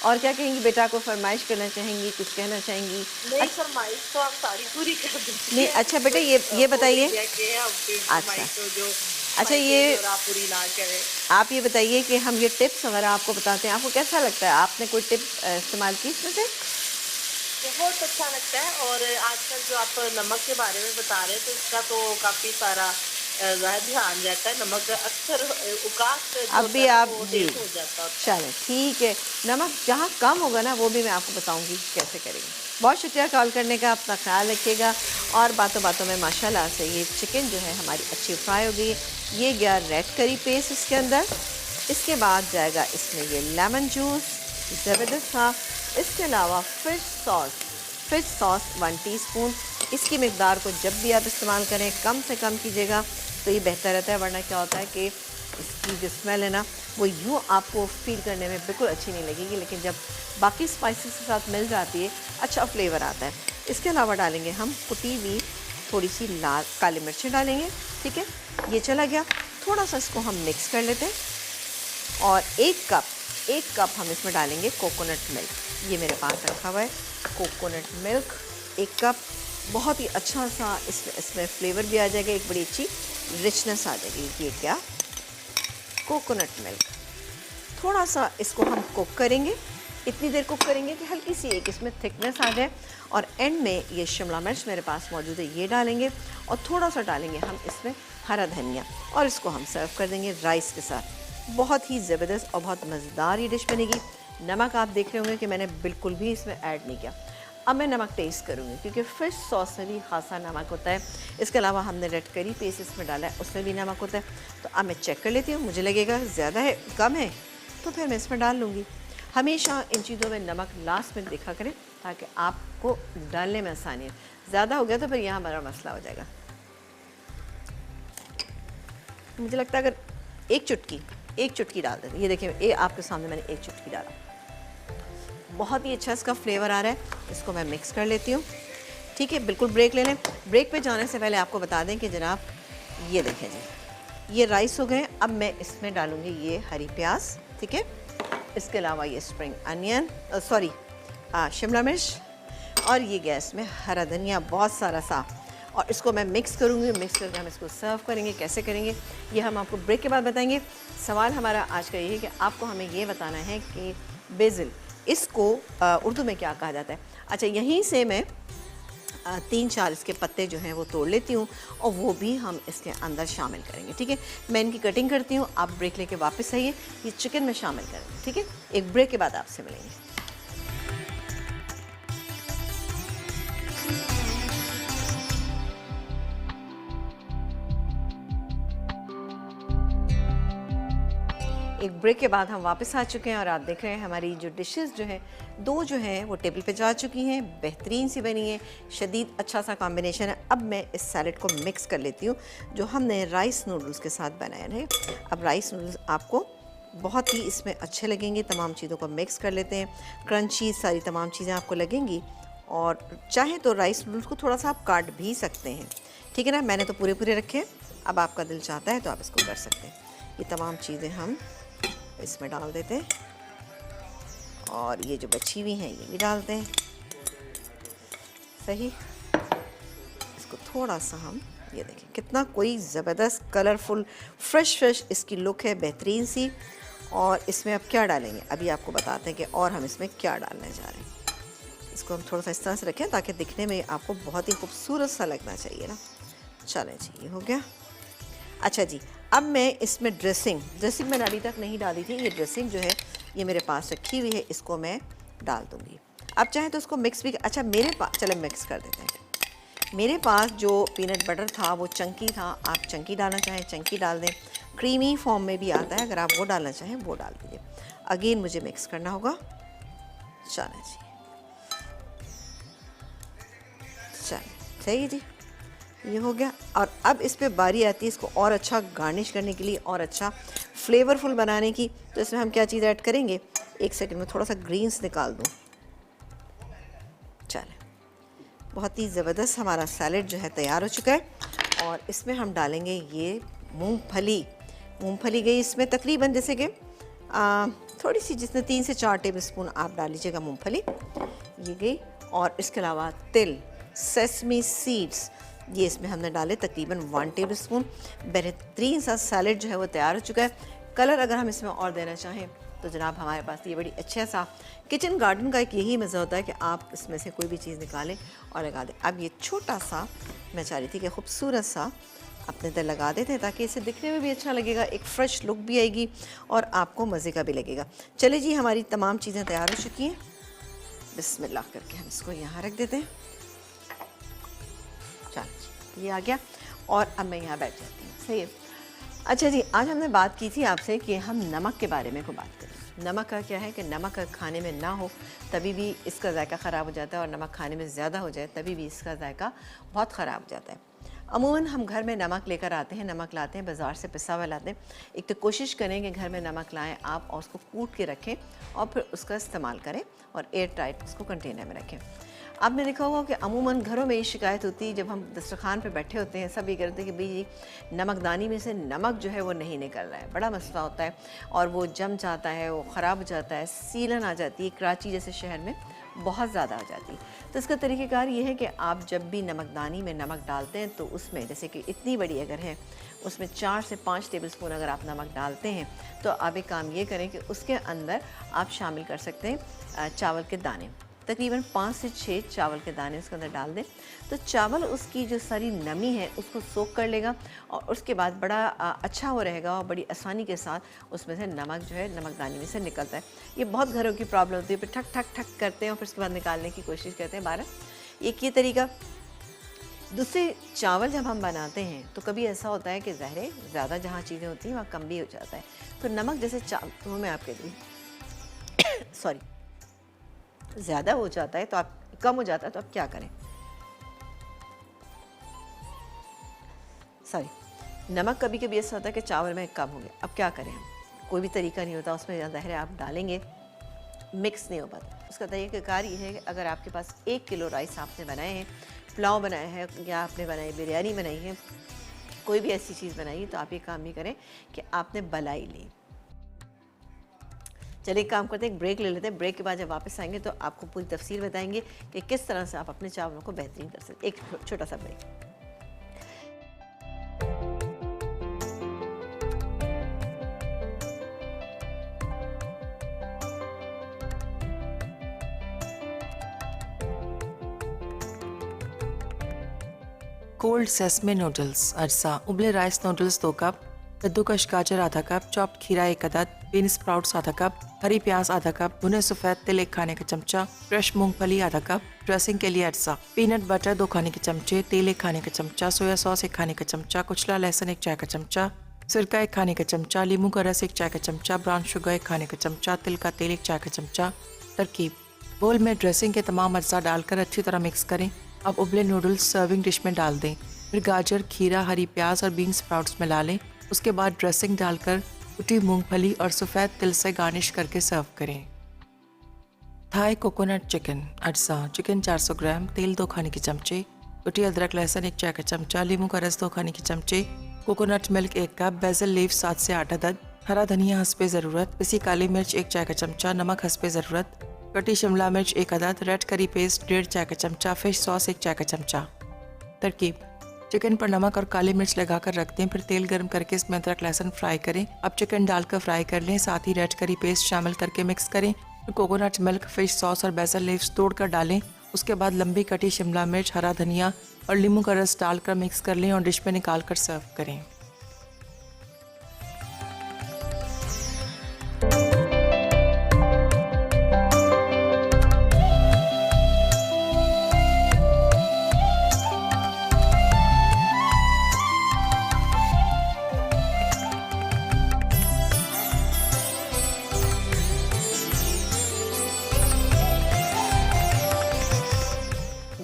और क्या कहेंगी बेटा को, फरमाइश करना चाहेंगी, कुछ कहना चाहेंगी? नहीं, फरमाइश तो आप सारी पूरी कर दीजिए। नहीं, अच्छा बेटा ये बताइए। अच्छा, अच्छा ये पूरी ना करें। आप ये बताइए कि हम ये टिप्स वगैरह आपको बताते हैं, आपको कैसा लगता है? आपने कोई टिप इस्तेमाल की इसमें से? बहुत अच्छा लगता है। और आजकल जो आप नमक के बारे में बता रहे हैं तो इसका तो काफी सारा ध्यान रहता है। नमक अक्सर अब भी आप जी हो जाता है। चलें ठीक है, नमक जहाँ कम होगा ना वो भी मैं आपको बताऊंगी कैसे करेंगे। बहुत शुक्रिया कॉल करने का, अपना ख्याल रखिएगा। और बातों बातों में माशाल्लाह से ये चिकन जो है हमारी अच्छी फ्राई हो गई। ये गया रेड करी पेस्ट इसके अंदर। इसके बाद जाएगा इसमें ये लेमन जूस, ज़बरदस्त था। इसके अलावा फिश सॉस 1 टीस्पून। इसकी मकदार को जब भी आप इस्तेमाल करें कम से कम कीजिएगा तो ये बेहतर रहता है, वरना क्या होता है कि इसकी जो स्मेल है ना वो यूँ आपको फील करने में बिल्कुल अच्छी नहीं लगेगी, लेकिन जब बाकी स्पाइसेस के साथ मिल जाती है अच्छा फ्लेवर आता है। इसके अलावा डालेंगे हम कुटी हुई थोड़ी सी लाल काली मिर्चें डालेंगे। ठीक है, ये चला गया। थोड़ा सा इसको हम मिक्स कर लेते हैं और एक कप हम इसमें डालेंगे कोकोनट मिल्क। ये मेरे पास रखा हुआ है कोकोनट मिल्क 1 कप। बहुत ही अच्छा सा इसमें फ्लेवर भी आ जाएगा, एक बड़ी अच्छी रिचनेस आ जाएगी। ये क्या, कोकोनट मिल्क। थोड़ा सा इसको हम कुक करेंगे, इतनी देर कुक करेंगे कि हल्की सी एक इसमें थिकनेस आ जाए। और एंड में ये शिमला मिर्च मेरे पास मौजूद है, ये डालेंगे और थोड़ा सा डालेंगे हम इसमें हरा धनिया और इसको हम सर्व कर देंगे राइस के साथ। बहुत ही ज़बरदस्त और बहुत मज़ेदार ये डिश बनेगी। नमक आप देख रहे होंगे कि मैंने बिल्कुल भी इसमें ऐड नहीं किया। अब मैं नमक टेस्ट करूँगी क्योंकि फ़िश सॉस में भी खासा नमक होता है। इसके अलावा हमने रेड करी पेस्ट इसमें डाला है, उसमें भी नमक होता है। तो अब मैं चेक कर लेती हूँ, मुझे लगेगा ज़्यादा है कम है तो फिर मैं इसमें डाल लूँगी। हमेशा इन चीज़ों में नमक लास्ट में देखा करें ताकि आपको डालने में आसानी हो। ज़्यादा हो गया तो फिर यहाँ बड़ा मसला हो जाएगा। मुझे लगता है अगर एक चुटकी डाल दें। ये देखिए, ये आपके सामने मैंने 1 चुटकी डाला। बहुत ही अच्छा इसका फ्लेवर आ रहा है। इसको मैं मिक्स कर लेती हूँ। ठीक है, बिल्कुल ब्रेक ले लें। ब्रेक पे जाने से पहले आपको बता दें कि जनाब ये देखें जी, ये राइस हो गए। अब मैं इसमें डालूँगी ये हरी प्याज। ठीक है, इसके अलावा ये स्प्रिंग अनियन शिमला मिर्च और ये गैस में हरा धनिया बहुत सारा सा। और इसको मैं मिक्स करूँगी। मिक्स करके हम इसको सर्व करेंगे। कैसे करेंगे ये हम आपको ब्रेक के बाद बताएंगे। सवाल हमारा आज का ये है कि आपको हमें ये बताना है कि बेसिल इसको उर्दू में क्या कहा जाता है। अच्छा, यहीं से मैं 3-4 इसके पत्ते जो हैं वो तोड़ लेती हूँ और वो भी हम इसके अंदर शामिल करेंगे। ठीक है, मैं इनकी कटिंग करती हूँ, आप ब्रेक लेके वापस आइए, ये चिकन में शामिल करेंगे। ठीक है, एक ब्रेक के बाद आपसे मिलेंगे। एक ब्रेक के बाद हम वापस आ चुके हैं और आप देख रहे हैं हमारी जो डिशेस जो है, दो जो हैं वो टेबल पे जा चुकी हैं, बेहतरीन सी बनी है, शदीद अच्छा सा कॉम्बिनेशन है। अब मैं इस सैलेड को मिक्स कर लेती हूँ जो हमने राइस नूडल्स के साथ बनाए हैं। अब राइस नूडल्स आपको बहुत ही इसमें अच्छे लगेंगे। तमाम चीज़ों को मिक्स कर लेते हैं, क्रंची सारी तमाम चीज़ें आपको लगेंगी। और चाहे तो राइस नूडल्स को थोड़ा सा आप काट भी सकते हैं। ठीक है ना, मैंने तो पूरे पूरे रखे हैं, अब आपका दिल चाहता है तो आप इसको कर सकते हैं। ये तमाम चीज़ें हम इसमें डाल देते हैं और ये जो बची हुई हैं ये भी डालते हैं। सही, इसको थोड़ा सा हम, ये देखें कितना कोई ज़बरदस्त कलरफुल फ्रेश इसकी लुक है, बेहतरीन सी। और इसमें अब क्या डालेंगे, अभी आपको बताते हैं कि और हम इसमें क्या डालने जा रहे हैं। इसको हम थोड़ा सा इस तरह से रखें ताकि दिखने में आपको बहुत ही खूबसूरत सा लगना चाहिए ना। चलें जी, ये हो गया। अच्छा जी, अब मैं इसमें ड्रेसिंग मैंने अभी तक नहीं डाली थी। ये ड्रेसिंग जो है ये मेरे पास रखी हुई है, इसको मैं डाल दूँगी। आप चाहें तो उसको मिक्स भी, अच्छा मेरे पास, चले मिक्स कर देते हैं। मेरे पास जो पीनट बटर था वो चंकी था, आप चंकी डालना चाहें चंकी डाल दें, क्रीमी फॉर्म में भी आता है, अगर आप वो डालना चाहें वो डाल दीजिए। अगेन मुझे मिक्स करना होगा। चलें जी, चलें, सही है जी, ये हो गया। और अब इस पे बारी आती है इसको और अच्छा गार्निश करने के लिए और अच्छा फ्लेवरफुल बनाने की। तो इसमें हम क्या चीज़ ऐड करेंगे, एक सेकंड में थोड़ा सा ग्रीन्स निकाल दूँ। चलें, बहुत ही ज़बरदस्त हमारा सैलेड जो है तैयार हो चुका है। और इसमें हम डालेंगे ये मूंगफली गई इसमें तकरीबन, जैसे कि थोड़ी सी, जिसमें 3 से 4 टेबल स्पून आप डाल लीजिएगा मूंगफली, ये गई। और इसके अलावा तिल, सेसमी सीड्स, ये इसमें हमने डाले तकरीबन 1 टेबल स्पून। बेहतरीन सा सैलेड जो है वो तैयार हो चुका है। कलर अगर हम इसमें और देना चाहें तो जनाब हमारे पास ये बड़ी अच्छा सा किचन गार्डन का एक यही मज़ा होता है कि आप इसमें से कोई भी चीज़ निकालें और लगा दें। अब ये छोटा सा मैं चाह रही थी कि खूबसूरत सा अपने अंदर लगा देते हैं ताकि इसे दिखने में भी अच्छा लगेगा, एक फ़्रेश लुक भी आएगी और आपको मज़े का भी लगेगा। चले जी, हमारी तमाम चीज़ें तैयार हो चुकी हैं। बिस्मिल्लाह करके हम इसको यहाँ रख देते हैं। चलो, ये आ गया और अब मैं यहाँ बैठ जाती हूँ। सही है। अच्छा जी, आज हमने बात की थी आपसे कि हम नमक के बारे में को बात करें। नमक का क्या है कि नमक खाने में ना हो तभी भी इसका जायका ख़राब हो जाता है, और नमक खाने में ज़्यादा हो जाए तभी भी इसका जायका बहुत ख़राब हो जाता है। अमूमन हम घर में नमक लेकर आते हैं, नमक लाते हैं बाज़ार से पिसा हुआ लाते हैं। एक तो कोशिश करें कि घर में नमक लाएं आप और उसको कूट के रखें और फिर उसका इस्तेमाल करें और एयर टाइट उसको कंटेनर में रखें। आपने देखा होगा कि अमूमन घरों में ये शिकायत होती है, जब हम दस्तरखान पे बैठे होते हैं सब ये कहते हैं कि भाई जी नमकदानी में से नमक जो है वो नहीं निकल रहा है, बड़ा मसला होता है और वो जम जाता है, वो ख़राब हो जाता है, सीलन आ जाती है। कराची जैसे शहर में बहुत ज़्यादा आ जाती है। तो इसका तरीक़ेकार ये है कि आप जब भी नमकदानी में नमक डालते हैं तो उसमें जैसे कि इतनी बड़ी अगर है उसमें 4 से 5 टेबल स्पून अगर आप नमक डालते हैं तो आप एक काम ये करें कि उसके अंदर आप शामिल कर सकते हैं चावल के दाने। तकरीबन 5 से 6 चावल के दाने उसके अंदर डाल दें तो चावल उसकी जो सारी नमी है उसको सोख कर लेगा और उसके बाद बड़ा अच्छा हो रहेगा और बड़ी आसानी के साथ उसमें से नमक जो है नमकदानी में से निकलता है। ये बहुत घरों की प्रॉब्लम होती है, फिर ठक ठक ठक करते हैं और फिर उसके बाद निकालने की कोशिश करते हैं बाहर। एक ये तरीका। दूसरे, चावल जब हम बनाते हैं तो कभी ऐसा होता है कि ज़ाहिर है ज़्यादा जहाँ चीज़ें होती हैं वहाँ कम भी हो जाता है। तो नमक जैसे चावल में आप कहती सॉरी ज़्यादा हो जाता है तो आप कम हो जाता है तो आप क्या करें, सॉरी नमक कभी कभी ऐसा होता है कि चावल में कम हो गया, अब क्या करें हम, कोई भी तरीका नहीं होता उसमें, ज़ाहिर है आप डालेंगे मिक्स नहीं हो पाता। उसका तरीक़ाकार ये है कि अगर आपके पास 1 किलो राइस आपने बनाए हैं, पुलाव बनाया है या आपने बनाई बिरयानी बनाई है, कोई भी ऐसी चीज़ बनाई है तो आप ये काम भी करें कि आपने बलाई ली। चलिए काम करते हैं, एक ब्रेक ले लेते हैं। ब्रेक के बाद जब वापस आएंगे तो आपको पूरी तफसील बताएंगे कि किस तरह से आप अपने चावलों को बेहतरीन कर सकते। एक छोटा सा ब्रेक। कोल्ड सेसमे नूडल्स अरसा, उबले राइस नूडल्स 2 कप, कद्दूकश गाजर आधा कप, चॉप्ड खीरा 1 अदद, बीन स्प्राउट्स आधा कप, हरी प्याज आधा कप, भुने सफ़ेद तिल 1 खाने का चमचा, फ्रेश मूंगफली आधा कप, ड्रेसिंग के लिए अरसा, पीनट बटर 2 खाने के चमचे, तेल 1 खाने का चमचा, सोया सॉस 1 खाने का चमचा, कुचला लहसुन 1 चाय का चमचा, सिरका 1 खाने का चमचा, नींबू का रस 1 चाय का चमचा, ब्राउन शुगर 1 खाने का चमचा, तिल का तेल 1 चाय का चमचा। तरकीब: बोल में ड्रेसिंग के तमाम अज्जा डालकर अच्छी तरह मिक्स करें। अब उबले नूडल्स सर्विंग डिश में डाल दें। फिर गाजर, खीरा, हरी प्याज और बीन स्प्राउट्स मिला लें। उसके बाद ड्रेसिंग डालकर कुटी मूंगफली और सफ़ेद तिल से गार्निश करके सर्व करें। थाई कोकोनट चिकन अरसा, चिकन 400 ग्राम, तेल 2 खाने के चमचे, कुटी अदरक लहसुन 1 चाय का चमचा, नींबू का रस 2 खाने के चमचे, coconut milk 1 cup, BECIL leaf 7 से 8 अदद, हरा धनिया हस्बे ज़रूरत, पिसी काली मिर्च 1 चाय का चमचा, नमक हस्बे ज़रूरत, कटी शिमला मिर्च 1 अदद, रेड करी पेस्ट 1.5 चाय का चमचा, फिश सॉस 1 चाय का चमचा। तरकीब: चिकन पर नमक और काली मिर्च लगाकर रख दें। फिर तेल गर्म करके इसमें अदरक लहसुन फ्राई करें। अब चिकन डालकर फ्राई कर लें, साथ ही रेड करी पेस्ट शामिल करके मिक्स करें। फिर कोकोनट मिल्क, फिश सॉस और बेसिल लीव्स तोड़कर डालें। उसके बाद लंबी कटी शिमला मिर्च, हरा धनिया और नींबू का रस डालकर मिक्स कर लें और डिश में निकाल कर सर्व करें।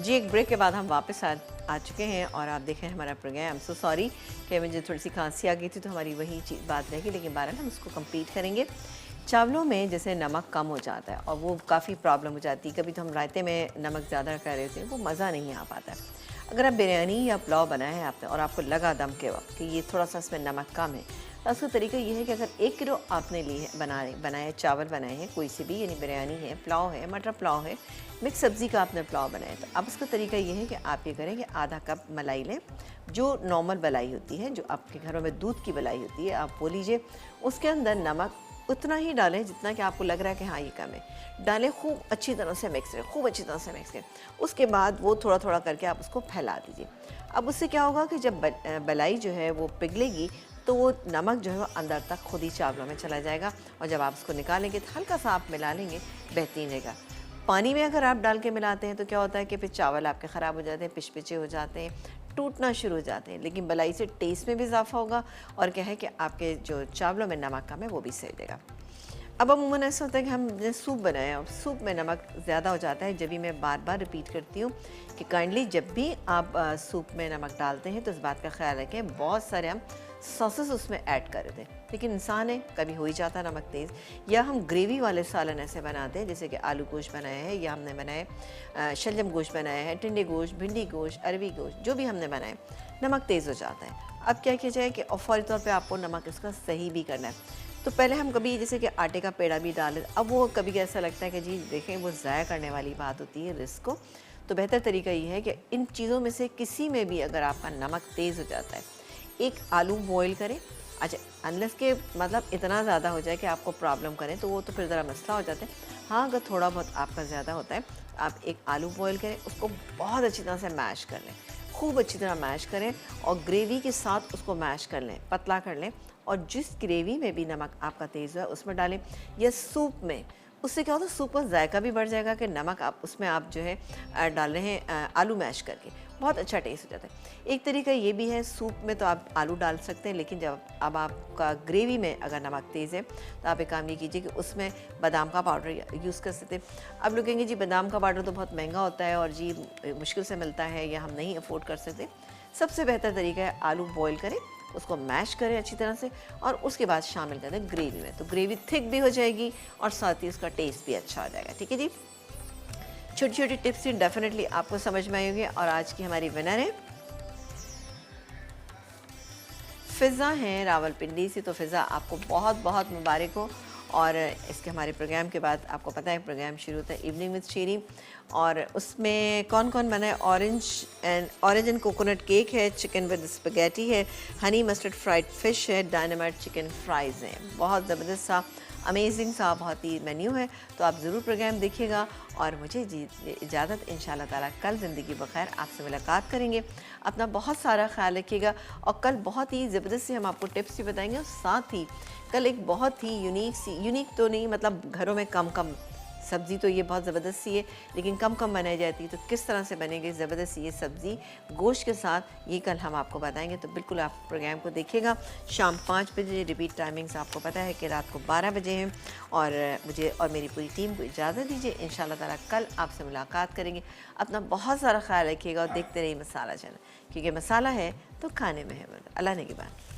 जी, एक ब्रेक के बाद हम वापस आ चुके हैं और आप देखें हमारा program. I am so sorry कि मुझे थोड़ी सी खांसी आ गई थी, तो हमारी वही बात रहेगी, लेकिन बहरहाल हम उसको कंप्लीट करेंगे। चावलों में जैसे नमक कम हो जाता है और वो काफ़ी प्रॉब्लम हो जाती है। कभी तो हम रायते में नमक ज़्यादा कर रहे थे, वो मज़ा नहीं आ पाता है। अगर आप बिरयानी या पुलाव बनाए हैं आपने और आपको लगा दम के वक्त कि ये थोड़ा सा इसमें नमक कम है, तो उसका तरीका ये है कि अगर 1 किलो आपने लिए बनाए चावल बनाए हैं कोई से भी, यानी बिरयानी है, पुलाव है, मटर पुलाव है, मिक्स सब्ज़ी का आपने पुलाव बनाया, तो अब उसका तरीका ये है कि आप ये करें कि आधा कप मलाई लें, जो नॉर्मल मलाई होती है, जो आपके घरों में दूध की मलाई होती है, आप वो लीजिए। उसके अंदर नमक उतना ही डालें जितना कि आपको लग रहा है कि हाँ ये कम है, डालें, खूब अच्छी तरह से मिक्स करें, खूब अच्छी तरह से मिक्स करें। उसके बाद वो थोड़ा थोड़ा करके आप उसको फैला दीजिए। अब उससे क्या होगा कि जब मलाई जो है वो पिघलेगी तो वो नमक जो है वो अंदर तक खुद ही चावलों में चला जाएगा, और जब आप उसको निकालेंगे तो हल्का सा आप मिला लेंगे, बेहतरीन रहेगा। पानी में अगर आप डाल के मिलाते हैं तो क्या होता है कि फिर चावल आपके ख़राब हो जाते हैं, पिचपिचे हो जाते हैं, टूटना शुरू हो जाते हैं। लेकिन मलाई से टेस्ट में भी इजाफा होगा और क्या है कि आपके जो चावलों में नमक कम है वो भी सही देगा। अब अमूमन ऐसा होता है कि हमने सूप बनाया और सूप में नमक ज़्यादा हो जाता है। जब भी मैं बार बार रिपीट करती हूँ कि काइंडली जब भी आप सूप में नमक डालते हैं तो इस बात का ख्याल रखें, बहुत सारे हम सॉसेस उसमें ऐड कर दें, लेकिन इंसान है कभी हो ही जाता है नमक तेज़। या हम ग्रेवी वाले सालन ऐसे बनाते हैं जैसे कि आलू गोश्त बनाया है, या हमने बनाए शलजम गोश्त बनाया है, टिंडे गोश्त, भिंडी गोश्त, अरबी गोश्त, जो भी हमने बनाए, नमक तेज़ हो जाता है। अब क्या किया जाए कि फौरी तौर पे आपको नमक इसका सही भी करना है। तो पहले हम कभी जैसे कि आटे का पेड़ा भी डालें, अब वो कभी ऐसा लगता है कि जी देखें वो ज़ाया करने वाली बात होती है रिस्क को। तो बेहतर तरीका ये है कि इन चीज़ों में से किसी में भी अगर आपका नमक तेज़ हो जाता है, एक आलू बॉईल करें। अच्छा, अनलेस के मतलब इतना ज़्यादा हो जाए कि आपको प्रॉब्लम करें तो वो तो फिर ज़रा मसला हो जाता है। हाँ, अगर थोड़ा बहुत आपका ज़्यादा होता है, आप एक आलू बॉईल करें, उसको बहुत अच्छी तरह से मैश कर लें, खूब अच्छी तरह मैश करें और ग्रेवी के साथ उसको मैश कर लें, पतला कर लें, और जिस ग्रेवी में भी नमक आपका तेज़ हुआ है उसमें डालें, या सूप में। उससे क्या होता है, सूप का जायका भी बढ़ जाएगा कि नमक आप उसमें आप जो है डाल रहे हैं आलू मैश करके, बहुत अच्छा टेस्ट हो जाता है। एक तरीका ये भी है, सूप में तो आप आलू डाल सकते हैं, लेकिन जब अब आपका ग्रेवी में अगर नमक तेज़ है तो आप एक काम ये कीजिए कि उसमें बादाम का पाउडर यूज़ कर सकते हैं। अब लोग कहेंगे जी बादाम का पाउडर तो बहुत महंगा होता है और जी मुश्किल से मिलता है या हम नहीं अफोर्ड कर सकते। सबसे बेहतर तरीका है आलू बॉईल करें, उसको मैश करें अच्छी तरह से और उसके बाद शामिल कर दें ग्रेवी में, तो ग्रेवी थिक भी हो जाएगी और साथ ही उसका टेस्ट भी अच्छा हो जाएगा। ठीक है जी, छोटी छोटी टिप्स ही डेफिनेटली आपको समझ में आएंगे। और आज की हमारी विनर है फ़िज़ा हैं रावलपिंडी से। तो फ़िज़ा आपको बहुत बहुत मुबारक हो। और इसके हमारे प्रोग्राम के बाद आपको पता है प्रोग्राम शुरू होता है इवनिंग विद शीरी, और उसमें कौन कौन बना है, ऑरेंज एंड कोकोनट केक है, चिकन विद स्पगेटी है, हनी मस्टर्ड फ्राइड फ़िश है, डायनामाइट चिकन फ्राइज़ हैं। बहुत ज़बरदस्त सा अमेजिंग सा बहुत ही मेन्यू है। तो आप ज़रूर प्रोग्राम देखिएगा और मुझे इजाज़त, इंशाल्लाह ताला कल ज़िंदगी बखैर आपसे मुलाकात करेंगे। अपना बहुत सारा ख्याल रखिएगा और कल बहुत ही ज़बरदस्त से हम आपको टिप्स भी बताएंगे और साथ ही कल एक बहुत ही यूनिक तो नहीं, मतलब घरों में कम सब्ज़ी तो ये बहुत ज़बरदस्त सी है लेकिन कम बनाई जाती है, तो किस तरह से बनेगी ज़बरदस्त सी ये सब्ज़ी गोश्त के साथ, ये कल हम आपको बताएंगे। तो बिल्कुल आप प्रोग्राम को देखिएगा। शाम 5 बजे रिपीट टाइमिंग्स आपको पता है कि रात को 12 बजे हैं। और मुझे और मेरी पूरी टीम को इजाज़त दीजिए, इंशाल्लाह ताला कल आपसे मुलाकात करेंगे। अपना बहुत सारा ख्याल रखिएगा और देखते रहिए मसाला चैनल, क्योंकि मसाला है तो खाने में है। अल्लाह ने की बात।